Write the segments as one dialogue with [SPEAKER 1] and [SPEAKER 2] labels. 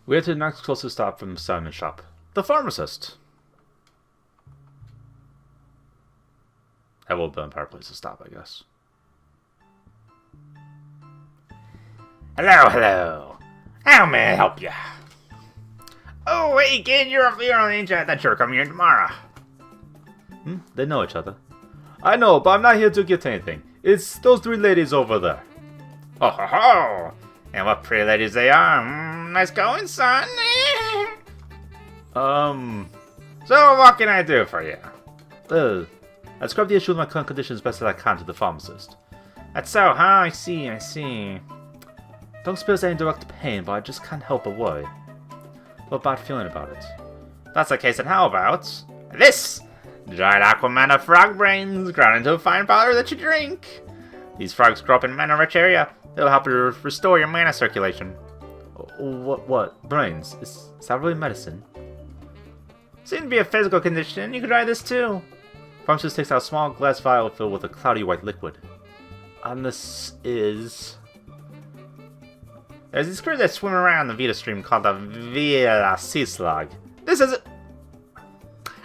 [SPEAKER 1] We head to the next closest stop from the Simon shop. The pharmacist. That will have been a better place to stop, I guess.
[SPEAKER 2] Hello, hello. How may I help you? Oh, hey kid, you're on the ninja. I thought you were coming here tomorrow.
[SPEAKER 1] They know each other. I know, but I'm not here to get anything. It's those three ladies over there.
[SPEAKER 2] Ho ho ho! And what pretty ladies they are. Nice going, son. So what can I do for you?
[SPEAKER 1] I describe the issue with my current condition as best as I can to the pharmacist.
[SPEAKER 2] That's so, huh? I see, I see.
[SPEAKER 1] Don't experience any direct pain, but I just can't help but worry. A bad feeling about it.
[SPEAKER 2] That's the case, and how about this? Dried aquamana frog brains ground into a fine powder that you drink. These frogs grow up in mana-rich area. It'll help you restore your mana circulation.
[SPEAKER 1] What? Brains? Is that really medicine?
[SPEAKER 2] Seems to be a physical condition. You can try this too.
[SPEAKER 1] Pharmacist takes out a small glass vial filled with a cloudy white liquid. And this is...
[SPEAKER 2] There's these creatures that swim around the Vita stream called the Via Sea Slug. This is...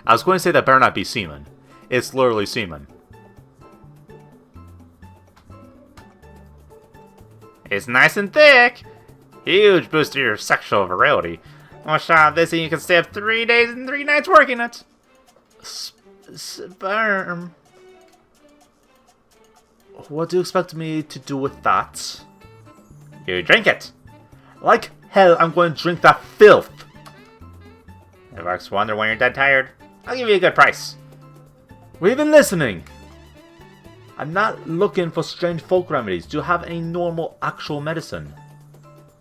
[SPEAKER 1] I was going to say that better not be semen. It's literally semen.
[SPEAKER 2] It's nice and thick. Huge boost to your sexual virility. One shot of this and you can stay up 3 days and 3 nights working it.
[SPEAKER 1] Sperm. What do you expect me to do with that?
[SPEAKER 2] You drink it.
[SPEAKER 1] Like hell, I'm going to drink that filth.
[SPEAKER 2] If Arcs wonder when you're dead tired, I'll give you a good price.
[SPEAKER 1] We're even listening. I'm not looking for strange folk remedies. Do you have any normal, actual medicine?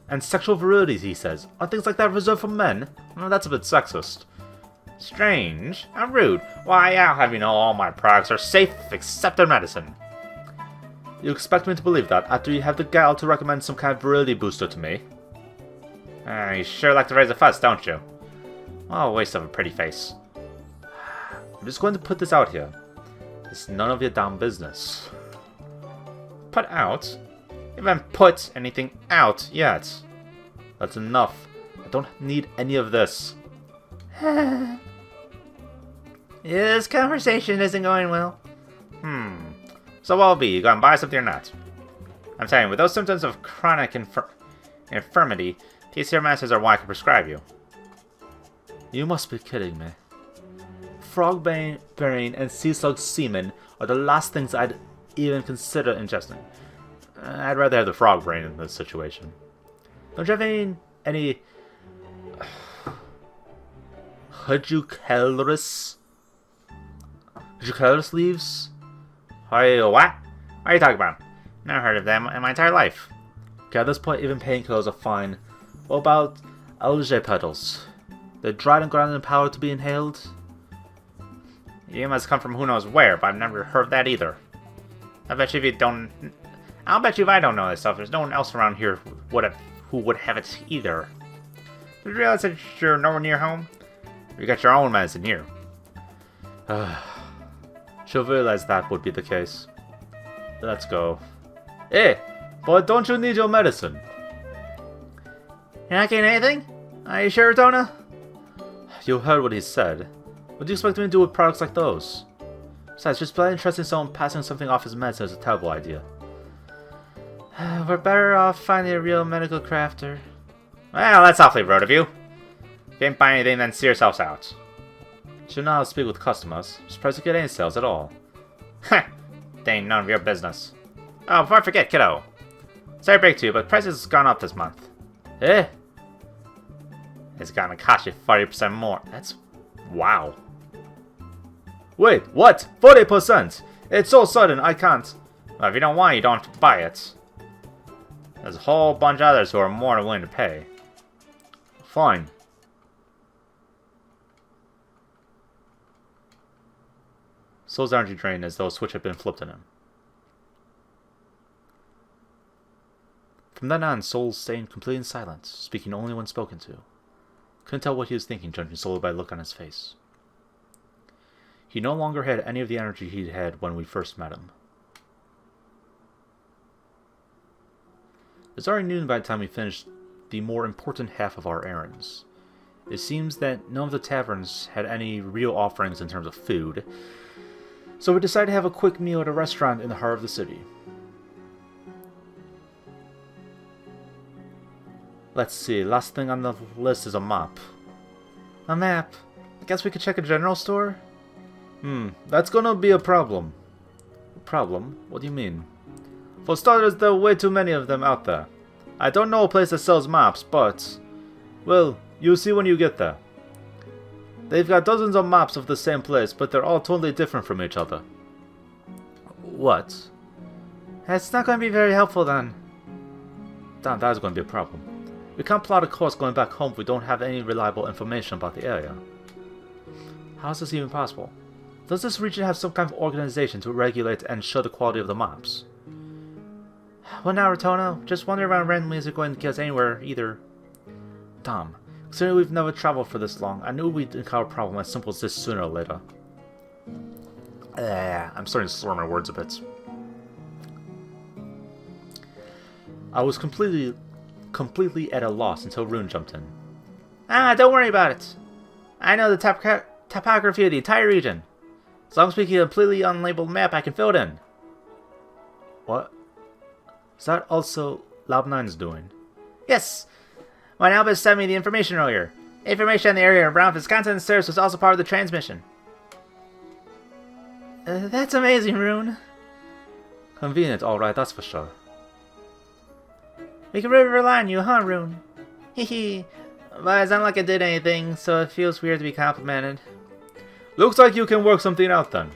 [SPEAKER 1] And sexual virility, he says. Are things like that reserved for men? Well, that's a bit sexist.
[SPEAKER 2] Strange? How rude. Why, I'll have you know all my products are safe, except in medicine.
[SPEAKER 1] You expect me to believe that after you have the gall to recommend some kind of virility booster to me?
[SPEAKER 2] You sure like to raise a fuss, don't you? Oh, waste of a pretty face.
[SPEAKER 1] I'm just going to put this out here. It's none of your damn business.
[SPEAKER 2] Put out? You haven't put anything out yet.
[SPEAKER 1] That's enough. I don't need any of this.
[SPEAKER 2] This conversation isn't going well. So what'll be? You gonna buy something or not? I'm telling you, with those symptoms of chronic infirmity, TCR masters are why I can prescribe you.
[SPEAKER 1] You must be kidding me. Frog brain and sea slug semen are the last things I'd even consider ingesting. I'd rather have the frog brain in this situation. Don't you have any Hydrocalyris leaves?
[SPEAKER 2] Hey, what? What are you talking about? Never heard of them in my entire life.
[SPEAKER 1] Okay, at this point, even painkillers are fine. What about algae petals? They're dried and ground in powder to be inhaled?
[SPEAKER 2] You must come from who knows where, but I've never heard of that either. I'll bet you if I don't know this stuff, there's no one else around here who would have it either. Did you realize that you're nowhere near home? You got your own medicine here.
[SPEAKER 1] She'll realize that would be the case. Let's go. Hey, but don't you need your medicine?
[SPEAKER 2] You're not getting anything? Are you sure, Donna?
[SPEAKER 1] You heard what he said. What do you expect me to do with products like those? Besides, just plain trusting someone passing something off as medicine is a terrible idea.
[SPEAKER 2] We're better off finding a real medical crafter. Well, that's awfully rude of you. If you can't buy anything, then see yourselves out.
[SPEAKER 1] Should know how to speak with customers. Surprised you get any sales at all.
[SPEAKER 2] Heh, they ain't none of your business. Oh, before I forget, kiddo. Sorry to break to you, but prices has gone up this month.
[SPEAKER 1] Eh?
[SPEAKER 2] It's gonna cost you 40% more. That's... wow.
[SPEAKER 1] Wait, what? 40%? It's so sudden, I can't.
[SPEAKER 2] Well, if you don't want it, you don't have to buy it. There's a whole bunch of others who are more than willing to pay.
[SPEAKER 1] Fine. Soul's energy drained as though a switch had been flipped on him. From then on, Soul stayed completely in silence, speaking only when spoken to. Couldn't tell what he was thinking, judging solely by the look on his face. He no longer had any of the energy he had when we first met him. It was already noon by the time we finished the more important half of our errands. It seems that none of the taverns had any real offerings in terms of food, so we decided to have a quick meal at a restaurant in the heart of the city. Let's see, last thing on the list is a map. A map? I guess we could check a general store? That's gonna be a problem. A problem? What do you mean? For starters, there are way too many of them out there. I don't know a place that sells maps, but... well, you'll see when you get there. They've got dozens of maps of the same place, but they're all totally different from each other. What? It's not going to be very helpful then. Damn, that is going to be a problem. We can't plot a course going back home if we don't have any reliable information about the area. How is this even possible? Does this region have some kind of organization to regulate and show the quality of the maps? Well now, Rotona, just wandering around randomly isn't going to get us anywhere either. Damn. Considering we've never traveled for this long, I knew we'd encounter a problem as simple as this sooner or later. I'm starting to slur my words a bit. I was completely at a loss until Rune jumped in. Don't worry about it. I know the topography of the entire region. As long as we get a completely unlabeled map, I can fill it in. What? Is that also Lab9's doing? Yes! My Albus sent me the information earlier. Information on the area around Wisconsin and Service was also part of the transmission. That's amazing, Rune. Convenient, alright, that's for sure. We can really rely on you, huh, Rune? Hehe. But it's not like I did anything, so it feels weird to be complimented. Looks like you can work something out then.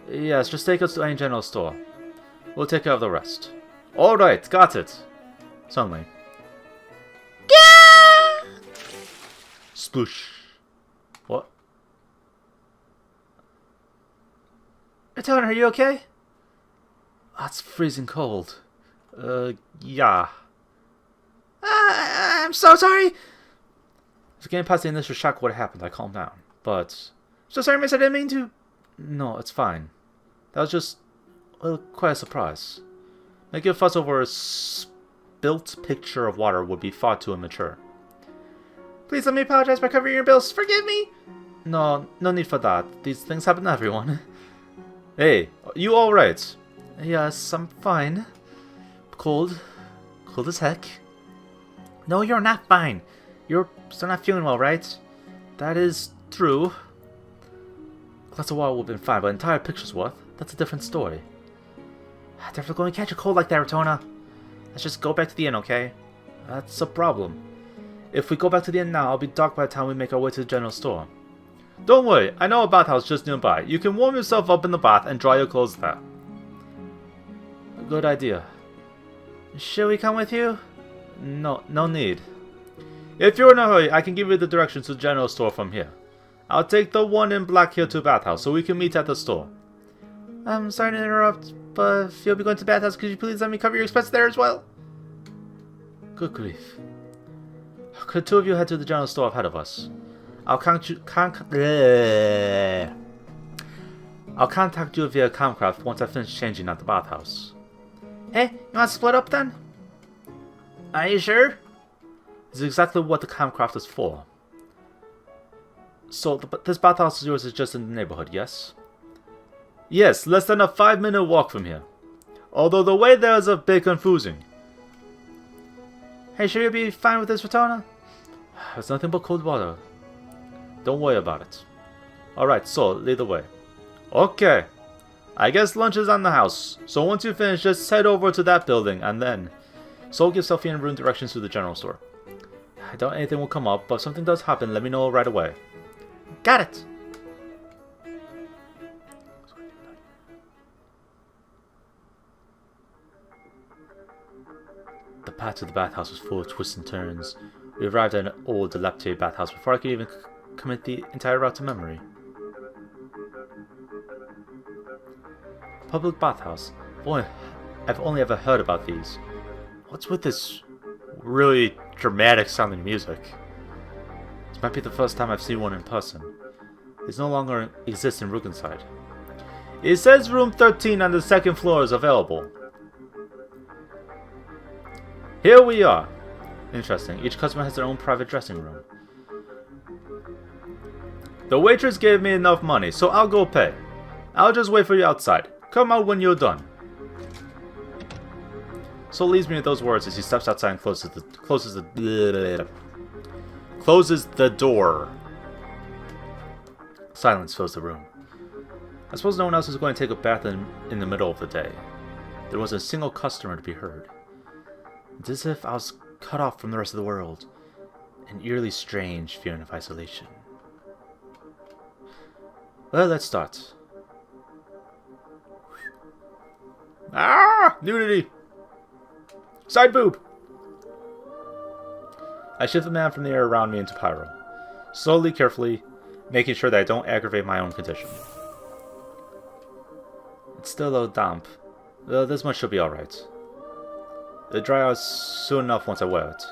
[SPEAKER 1] Yes, just take us to any general store. We'll take care of the rest. Alright, got it. Suddenly. Sploosh. What? Rotona, are you okay? That's freezing cold. Yeah. I'm so sorry! If getting past the initial shock of what happened, I calmed down. But... so sorry, miss, I didn't mean to... No, it's fine. That was just... well, quite a surprise. Making a fuss over a spilt picture of water would be far too immature. Please let me apologize by covering your bills. Forgive me! No need for that. These things happen to everyone. Hey, you alright? Yes, I'm fine. Cold. Cold as heck. No, you're not fine. You're still not feeling well, right? That is true. A glass of water would have been fine, but an entire picture's worth. That's a different story. Definitely going to catch a cold like that, Rotona. Let's just go back to the inn, okay? That's a problem. If we go back to the inn now, I'll be dark by the time we make our way to the general store. Don't worry, I know a bathhouse just nearby. You can warm yourself up in the bath and dry your clothes there. Good idea. Should we come with you? No need. If you're in a hurry, I can give you the directions to the general store from here. I'll take the one in Black Hill to bathhouse, so we can meet at the store. I'm sorry to interrupt, but if you'll be going to the bathhouse, could you please let me cover your expenses there as well? Good grief. Could two of you head to the general store ahead of us? I'll contact you via Comcraft once I finish changing at the bathhouse. Hey, you want to split up then? Are you sure? This is exactly what the Comcraft is for. So, this bathhouse of yours is just in the neighborhood, yes? Yes, less than a 5-minute walk from here. Although the way there is a bit confusing. Hey, sure you'll be fine with this, Rotona? It's nothing but cold water. Don't worry about it. Alright, so, lead the way. Okay. I guess lunch is on the house, so once you finish, just head over to that building, and then... Soul gives Sophie and Rune directions to the general store. I doubt anything will come up, but if something does happen, let me know right away. Got it! The path to the bathhouse was full of twists and turns. We arrived at an old, dilapidated bathhouse before I could even commit the entire route to memory. Public bathhouse. Boy, I've only ever heard about these. What's with this really dramatic sounding music? This might be the first time I've seen one in person. These no longer exist in Rugenside. It says room 13 on the second floor is available. Here we are. Interesting. Each customer has their own private dressing room. The waitress gave me enough money, so I'll go pay. I'll just wait for you outside. Come out when you're done. Sol leaves me with those words as he steps outside and closes the door. Silence fills the room. I suppose no one else is going to take a bath in the middle of the day. There wasn't a single customer to be heard. It's as if I was cut off from the rest of the world. An eerily strange feeling of isolation. Well, let's start. Ah! Nudity! Side-Boob! I shift the man from the air around me into Pyro. Slowly, carefully, making sure that I don't aggravate my own condition. It's still a little damp. This much should be alright. It'll dry out soon enough once I wear it.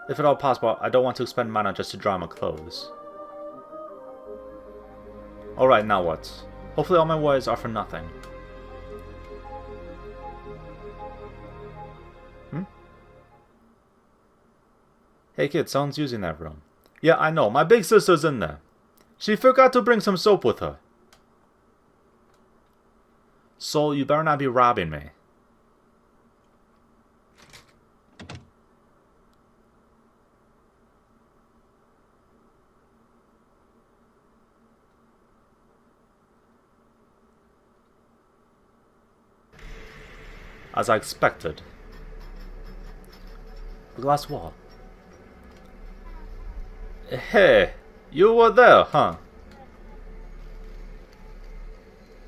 [SPEAKER 1] If at all possible, I don't want to expend mana just to dry my clothes. Alright, now what? Hopefully all my worries are for nothing. Hey kid, someone's using that room. Yeah, I know. My big sister's in there. She forgot to bring some soap with her. Sol, you better not be robbing me. As I expected. The glass wall. Hey, you were there, huh?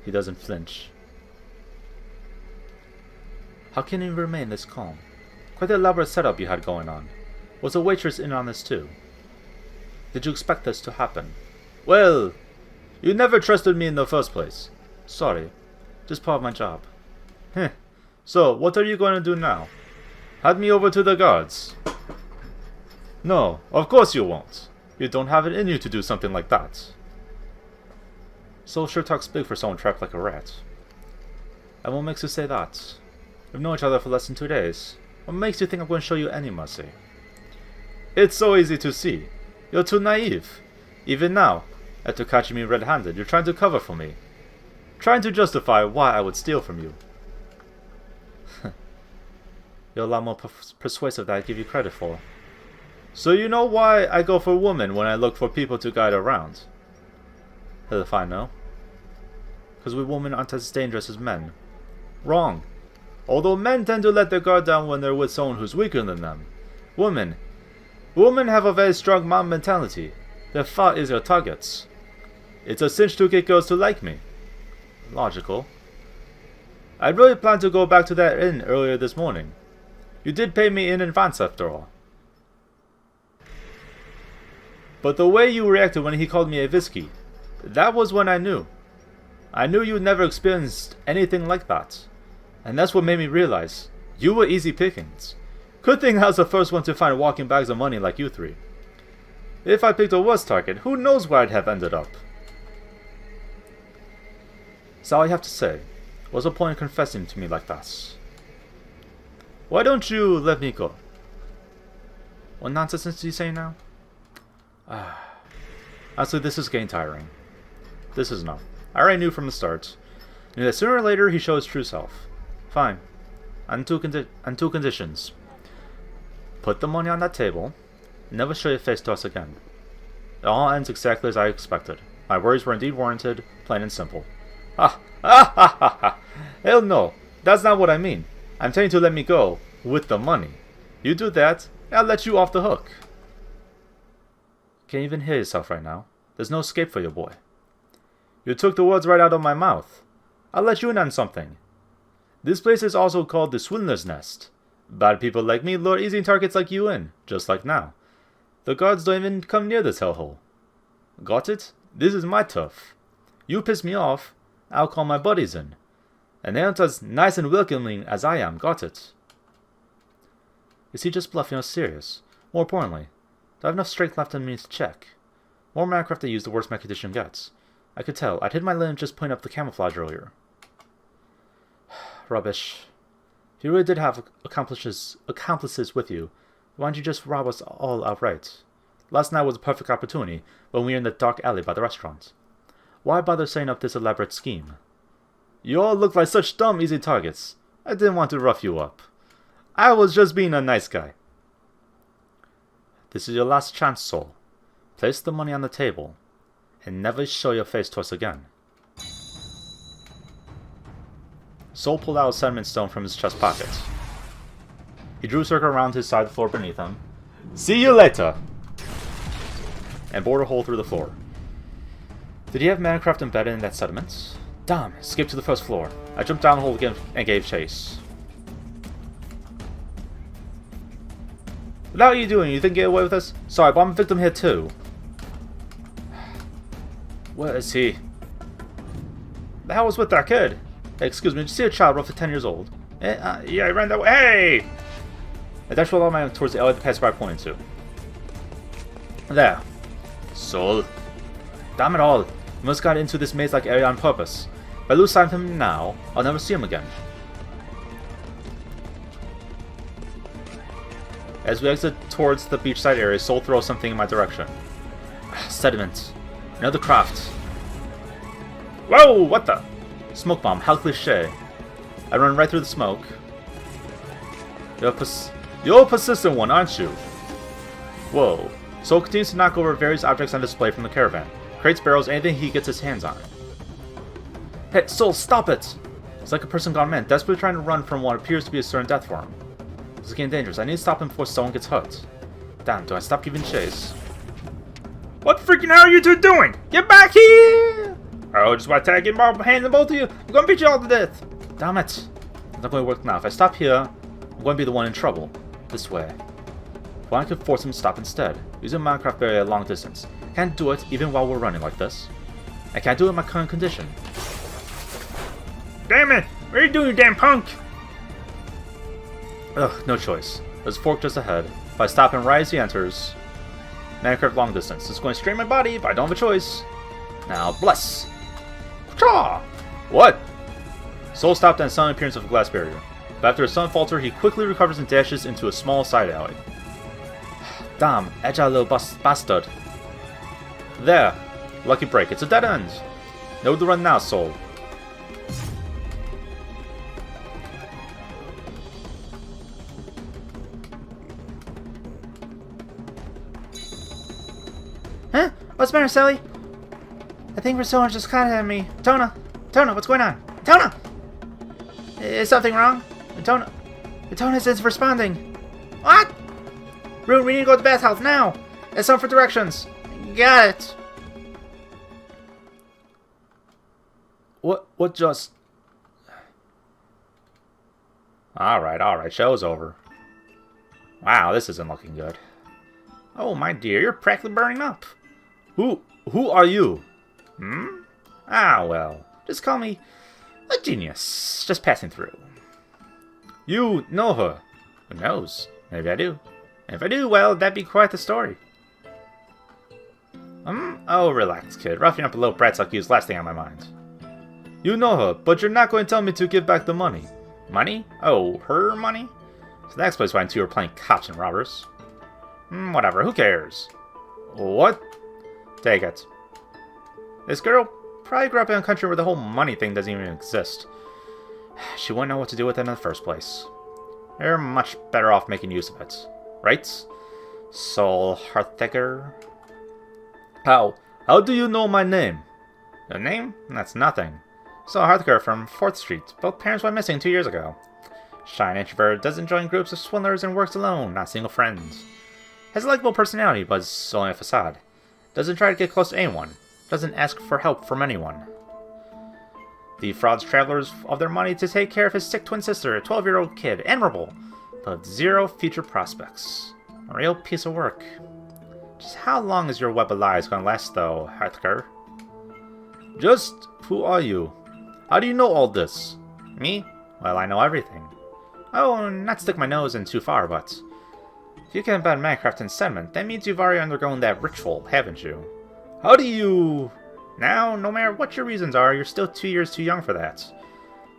[SPEAKER 1] He doesn't flinch. How can he remain this calm? Quite the elaborate setup you had going on. Was the waitress in on this too? Did you expect this to happen? Well, you never trusted me in the first place. Sorry, just part of my job. Heh. So, what are you going to do now? Hand me over to the guards. No, of course you won't. You don't have it in you to do something like that. Sol sure talks big for someone trapped like a rat. And what makes you say that? We've known each other for less than 2 days. What makes you think I'm going to show you any mercy? It's so easy to see. You're too naive. Even now, after catching me red-handed, you're trying to cover for me. Trying to justify why I would steal from you. You're a lot more persuasive than I give you credit for. So you know why I go for women when I look for people to guide around? Hell if I know. Because we women aren't as dangerous as men. Wrong. Although men tend to let their guard down when they're with someone who's weaker than them. Women have a very strong mom mentality. They're far easier targets. It's a cinch to get girls to like me. Logical. I really planned to go back to that inn earlier this morning. You did pay me in advance after all. But the way you reacted when he called me a Visky, that was when I knew. I knew you'd never experienced anything like that. And that's what made me realize you were easy pickings. Good thing I was the first one to find walking bags of money like you three. If I picked a worse target, who knows where I'd have ended up. That's all I have to say. What's the point in confessing to me like that? Why don't you let me go? What nonsense is he saying now? Honestly, this is getting tiring. This is enough. I already knew from the start. Knew that sooner or later he showed his true self. Fine. On two conditions. Put the money on that table. Never show your face to us again. It all ends exactly as I expected. My worries were indeed warranted, plain and simple. Ha ha! Hell no, that's not what I mean. I'm telling you to let me go with the money. You do that, and I'll let you off the hook. Can't even hear yourself right now. There's no escape for your boy. You took the words right out of my mouth. I'll let you in on something. This place is also called the Swindler's Nest. Bad people like me lure easy targets like you in, just like now. The guards don't even come near this hellhole. Got it? This is my turf. You piss me off, I'll call my buddies in. And they aren't as nice and welcoming as I am, got it? Is he just bluffing or serious? More importantly, do I have enough strength left in me to check? More Minecraft I use, the worse my condition gets. I could tell. I'd hid my limb just putting up the camouflage earlier. Rubbish. If you really did have accomplices with you, Why don't you just rob us all outright? Last night was a perfect opportunity when we were in the dark alley by the restaurant. Why bother setting up this elaborate scheme? You all look like such dumb, easy targets. I didn't want to rough you up. I was just being a nice guy. This is your last chance, Soul. Place the money on the table, and never show your face to us again. Soul pulled out a sediment stone from his chest pocket. He drew a circle around his side of the floor beneath him. See you later! And bored a hole through the floor. Did he have Minecraft embedded in that sediment? Damn, skip to the first floor. I jumped down the hole again and gave chase. What are you doing? You think you get away with this? Sorry, but I'm a victim here too. Where is he? The hell was with that kid? Hey, excuse me, did you see a child roughly 10 years old? Yeah, I ran that way. Hey! I dashed with all my towards the alley the passerby pointed to. There. Soul. Damn it all. We must got into this maze-like area on purpose. If I lose sight of him now, I'll never see him again. As we exit towards the beachside area, Soul throws something in my direction. Sediment. Another craft. Whoa! What the? Smoke bomb. How cliche. I run right through the smoke. You're a persistent one, aren't you? Whoa. Soul continues to knock over various objects on display from the caravan. Crates, barrels, anything he gets his hands on. Hey, Soul, stop it! It's like a person gone mad, desperately trying to run from what appears to be a certain death for him. This is getting dangerous. I need to stop him before someone gets hurt. Damn, do I stop giving chase?
[SPEAKER 2] What the freaking hell are you two doing? Get back here! Oh, just want to get my hands on both of you. I'm gonna beat you all to death.
[SPEAKER 1] Damn it. It's not going to work now. If I stop here, I'm going to be the one in trouble. This way. Well, I could force him to stop instead. Using Minecraft barrier at long distance. Can't do it even while we're running like this. I can't do it in my current condition.
[SPEAKER 2] Damn it! What are you doing, you damn punk?
[SPEAKER 1] Ugh, no choice. There's a fork just ahead. If I stop him right as he enters... Minecraft long distance. It's going to strain my body, but I don't have a choice. Now, bless! Cha! What? Soul stopped at a sudden appearance of a glass barrier. But after a sudden falter, he quickly recovers and dashes into a small side alley. Damn, agile little bastard. There. Lucky break. It's a dead end. Know to run now, Soul.
[SPEAKER 3] Huh? What's the matter, Sally? I think Persona just caught at me. Tona! Tona, what's going on? Tona! Is something wrong? Tona isn't responding. What? Rune, we need to go to the bathhouse now! It's time for directions. Got it.
[SPEAKER 1] What just... Alright, show's over. Wow, this isn't looking good.
[SPEAKER 2] Oh, my dear, you're practically burning up.
[SPEAKER 1] Who are you?
[SPEAKER 2] Ah, well, just call me a genius. Just passing through.
[SPEAKER 1] You know her.
[SPEAKER 2] Who knows? Maybe I do. And if I do, well, that'd be quite the story. Oh, relax, kid. Roughing up a little brats like you is the last thing on my mind.
[SPEAKER 1] You know her, but you're not going to tell me to give back the money.
[SPEAKER 2] Money? Oh, her money? So that explains why you two are playing cops and robbers. Whatever, who cares?
[SPEAKER 1] What?
[SPEAKER 2] Take it. This girl probably grew up in a country where the whole money thing doesn't even exist. She wouldn't know what to do with it in the first place. You're much better off making use of it. Right? Soul Hearthicker?
[SPEAKER 1] How do you know my name?
[SPEAKER 2] Your name? That's nothing. Soul Hearthicker from 4th Street. Both parents went missing 2 years ago. Shy and introvert, doesn't join groups of swindlers and works alone, not single friends. Has a likable personality, but it's only a facade. Doesn't try to get close to anyone. Doesn't ask for help from anyone. Defrauds travelers of their money to take care of his sick twin sister, a 12-year-old kid. Admirable, but zero future prospects. A real piece of work. Just how long is your web of lies gonna last, though, Hearthicker?
[SPEAKER 1] Just who are you? How do you know all this?
[SPEAKER 2] Me? Well, I know everything. Oh, not to stick my nose in too far, but... if you can embed Minecraft in sediment, that means you've already undergone that ritual, haven't you?
[SPEAKER 1] How do you...
[SPEAKER 2] Now, no matter what your reasons are, you're still 2 years too young for that.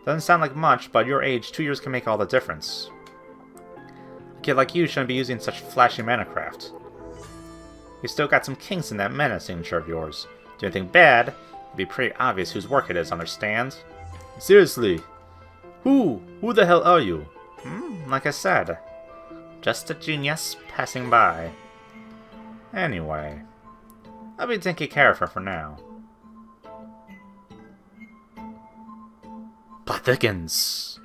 [SPEAKER 2] Doesn't sound like much, but at your age, 2 years can make all the difference. kid like you shouldn't be using such flashy manacraft. You still got some kinks in that mana signature of yours. Do anything bad, it'd be pretty obvious whose work it is, understand?
[SPEAKER 1] Seriously? Who? Who the hell are you?
[SPEAKER 2] Like I said, just a genius passing by. Anyway, I'll be taking care of her for now.
[SPEAKER 1] Plot thickens.